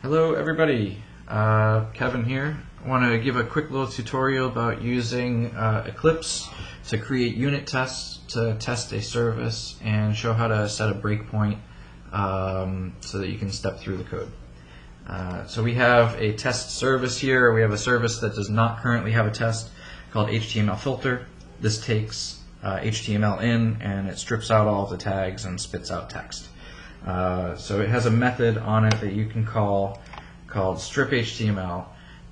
Hello everybody, Kevin here. I want to give a quick little tutorial about using Eclipse to create unit tests to test a service and show how to set a breakpoint so that you can step through the code. So we have a test service here. We have a service that does not currently have a test called HTML filter. This takes HTML in and it strips out all of the tags and spits out text. So it has a method on it that you can call called strip HTML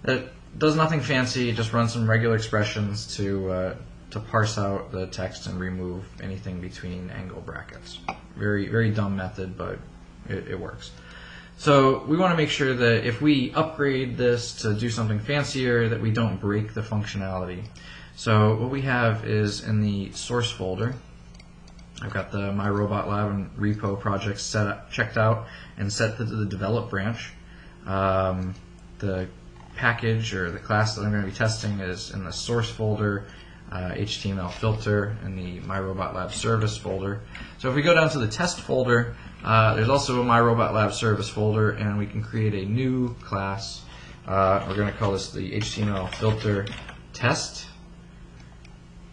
that does nothing fancy, just runs some regular expressions to parse out the text and remove anything between angle brackets. Very dumb method, but it works. So we want to make sure that if we upgrade this to do something fancier, that we don't break the functionality. So what we have is in the source folder, I've got the MyRobotLab and repo projects checked out and set to the develop branch. The package or the class that I'm going to be testing is in the source folder, HTML filter, and the MyRobotLab service folder. So if we go down to the test folder, there's also a MyRobotLab service folder, and we can create a new class. We're going to call this the HTML filter test.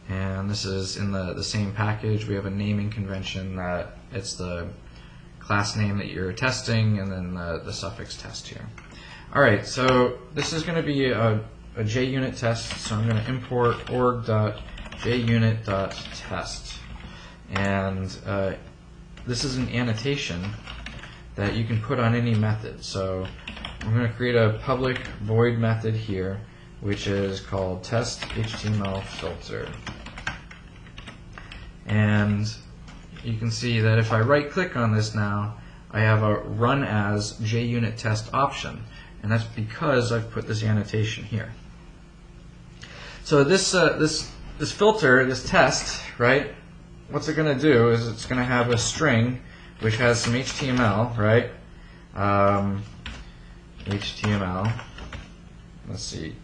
And this is in the same package. We have a naming convention that it's the class name that you're testing and then the suffix test here. Alright, so this is going to be a JUnit test, so I'm going to import org.junit.test. And this is an annotation that you can put on any method. So I'm going to create a public void method here, which is called test HTML filter. And you can see that if I right click on this now, I have a run as JUnit test option, and that's because I've put this annotation here. So this filter, this test, right, what's it going to do is it's going to have a string which has some HTML, right, HTML, let's see,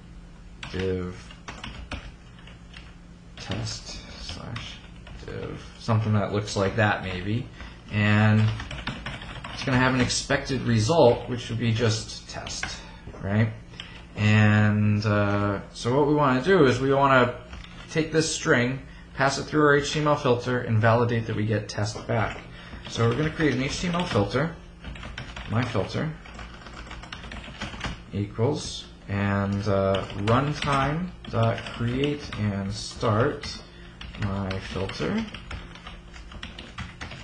div test slash div, something that looks like that maybe, and it's going to have an expected result which would be just test, right? And so what we want to do is we want to take this string, pass it through our HTML filter, and validate that we get test back. So we're going to create an HTML filter, myFilter equals, and runtime.create and start myFilter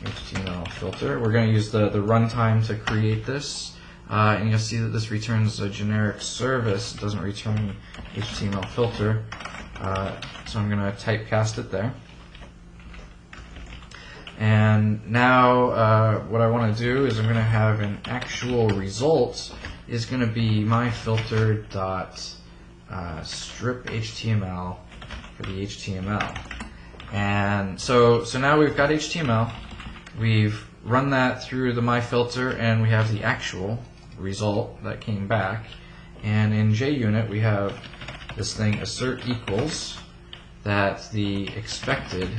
HTML filter. We're going to use the runtime to create this, and you'll see that this returns a generic service. It doesn't return HTML filter, so I'm going to typecast it there. And now what I want to do is I'm going to have an actual result is going to be myFilter.strip HTML for the HTML. And so now we've got HTML, we've run that through the myFilter, and we have the actual result that came back. And in JUnit we have this thing assert equals that the expected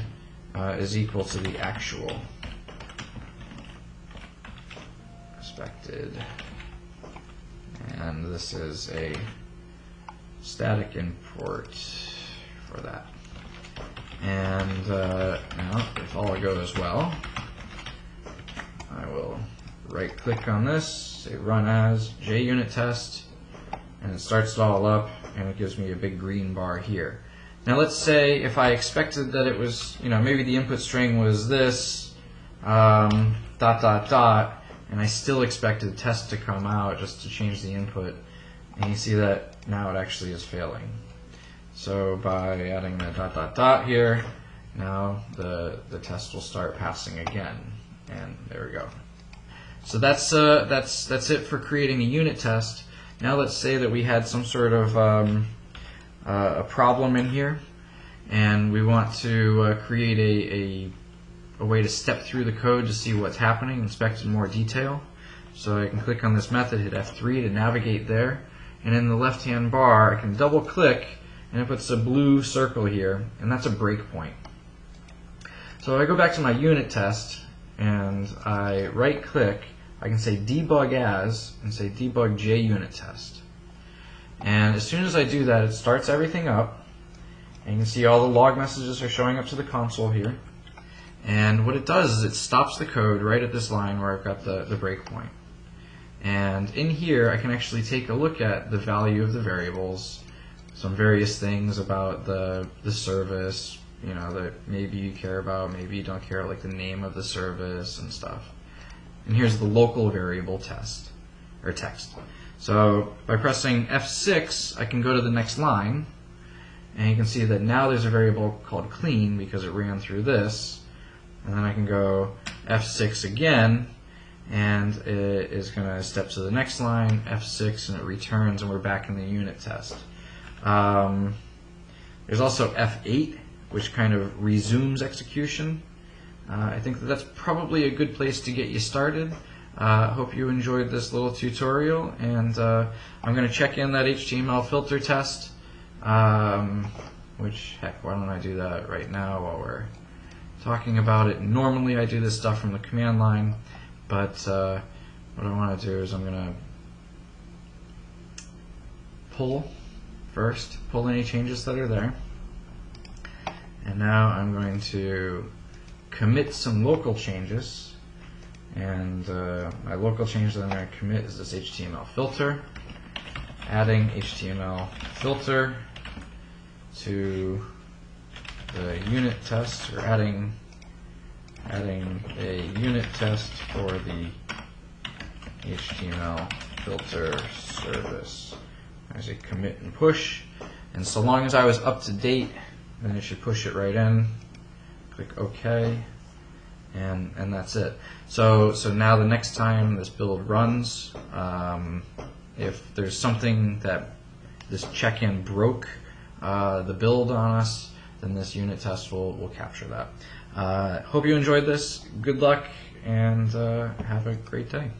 is equal to the actual. Expected. And this is a static import for that. And now, if all goes well, I will right click on this, say run as JUnit test, and it starts it all up, and it gives me a big green bar here. Now let's say if I expected that it was, maybe the input string was this, ... and I still expected test to come out just to change the input, and you see that now it actually is failing. So by adding the ... here, now the test will start passing again, and there we go. So that's it for creating a unit test. Now let's say that we had some sort of a problem in here, and we want to create a way to step through the code to see what's happening, inspect in more detail. So I can click on this method, hit F3 to navigate there, and in the left hand bar I can double click and it puts a blue circle here, and that's a breakpoint. So I go back to my unit test and I right click I can say debug as and say debug JUnit test. And as soon as I do that, it starts everything up. And you can see all the log messages are showing up to the console here. And what it does is it stops the code right at this line where I've got the breakpoint. And in here, I can actually take a look at the value of the variables, some various things about the service, you know, that maybe you care about, maybe you don't care, like the name of the service and stuff. And here's the local variable test, or text. So by pressing F6, I can go to the next line, and you can see that now there's a variable called clean because it ran through this. And then I can go F6 again, and it is going to step to the next line, F6, and it returns, and we're back in the unit test. There's also F8, which kind of resumes execution. I think that's probably a good place to get you started. Hope you enjoyed this little tutorial, and I'm going to check in that HTML filter test, which, heck, why don't I do that right now while we're talking about it. Normally I do this stuff from the command line, but what I want to do is I'm going to pull any changes that are there, and now I'm going to commit some local changes, and my local change that I'm going to commit is this HTML filter, adding HTML filter to the unit test, or adding a unit test for the HTML filter service. There's a commit and push, and so long as I was up to date, then it should push it right in. Click OK, and that's it. So now the next time this build runs, if there's something that this check-in broke the build on us, then this unit test will capture that. Hope you enjoyed this. Good luck, and have a great day.